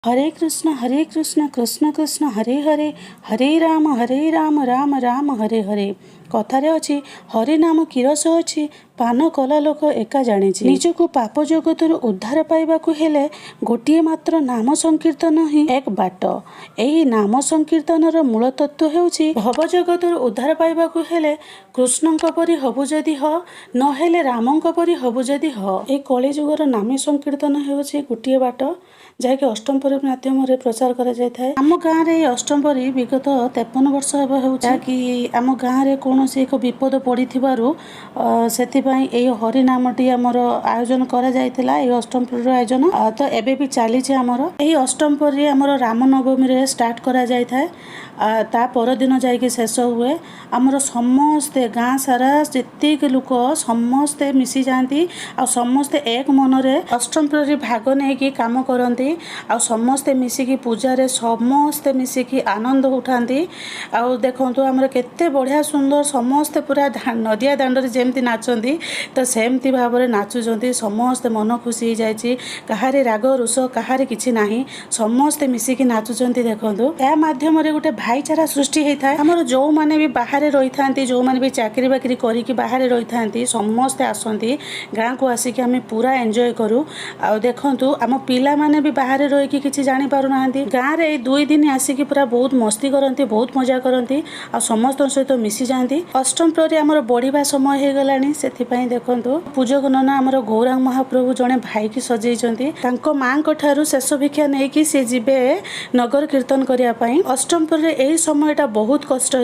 हरे कृष्ण कृष्ण कृष्ण हरे हरे हरे राम राम राम हरे हरे। कथारे अच्छी हरि नाम किरस अच्छी पान कला लोक एका जानी निजको पाप जगतर उद्धार पाइबाकू हेले गोटिए मात्र नाम संकीर्तन ही एक बाट। एही नाम संकीर्तनर मूल तत्व हेउछि भव जगतर उद्धार पाइबाकू हेले कृष्णंक परि हबु जदि ह नहेले रामंक परि हबु जदि ह। ए कली जुगर नाम संकीर्तन हेउछि गोटिए बाट जहाँकि अष्टमपरी माध्यम प्रचार करा जाय थाए। आम गाँव रे अष्टमपरी विगत 53 वर्ष हेबा हेउछि कि आम गाँव रे कोनोसी एक विपद पड़िथिबारु सेथिपाई एई हरि नामटी हमर आयोजन करा जायतिला। एई अष्टमपरी आयोजन तो एबे भी चली हमर एई अष्टमपरी हमर रामनवमी रे स्टार्ट करा जाय थाए। ता पर दिन जाइके शेष हुए। आमर समस्ते गाँ सारा जेतिक लोक समस्ते मिसी जाती आ समस्ते एक मनरे अष्टमपरी भाग नहीं काम करती आ समस्ते मिसिकी पूजारे समस्ते मिसिकी आनंद उठाती। आ देखंतु हमर केते बढ़िया सुंदर समस्ते पूरा नदिया दांडरे जेमती नाचंती तो सेमती भाबरे नाचुचंती। समस्ते मन खुशी हो जायछि कहारी राग रुष कहारी किछि नाही समस्ते मिसिकी नाचुचंती। देखंतु या माध्यम रे गोटे भाईचारा सृष्टि होता है। आमर जो माने भी बाहर रही था जो माने भी चाकरी बाकरी करिकी बाहर रही था समस्ते आसती गाँ को आसिक आम पूरा एंजॉय करूँ। आ देखंतु आम पिला माने भी बाहर रही किसी जानी पारु नाहांती गाँ रे 2 दिन आसिकी पूरा बहुत मस्ती करती बहुत मजा करती आ समस्त सहित मिसी जाती। अष्टम प्रहरी आमर बढ़िबा समय हो गलानी सेथिपाई देखंतु पूजक नना आमर गौरांग महाप्रभु जड़े भाई की सजेइचंती तांको मां को ठारू शेष भिक्षा नेकी से जिबे नगर कीर्तन करिया पई। अष्टम प्रहरी एही समयटा बहुत कष्ट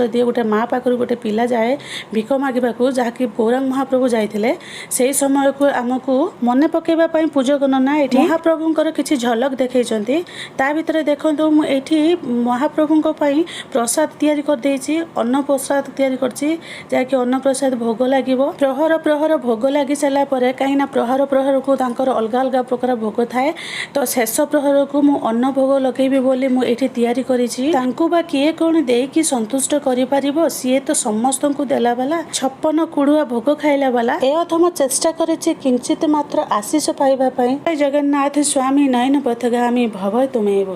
दिए गोटे माँ पाखरु गोटे पिला जाए भिख मागिबाकू जहाँकि गौरांग महाप्रभु जाइथिले सेही समय को आमको मने पकेबा पई पूजक नना एठी महाप्रभुंकर किछि झलक देखैचंती। ता भितरे देखंतु मु एठी महाप्रभुंक पई प्रसाद तयारी कर देछि अन्न प्रसाद तयारी करछि जहाँकि अन्न प्रसाद भोग लागिबो। प्रहर प्रहर भोग लागि साला परे काईना प्रहर प्रहर को तांकर अलगा अलगा प्रकार भोग थाए तो शेष प्रहर को मु अन्न भोग लगेबी बोली मु एठी तयारी करिछि। तांकु बा किए कोन देकी संतुष्ट करि परिबो सीए तो समस्त को देला वाला 56 कुड़ुआ भोग खाइला वाला ए अथम चेष्टा करिछि किंचित मात्र आशीष पाइबा पई। जगन्नाथ स्वामी नयन पथगामी भव तुमेव।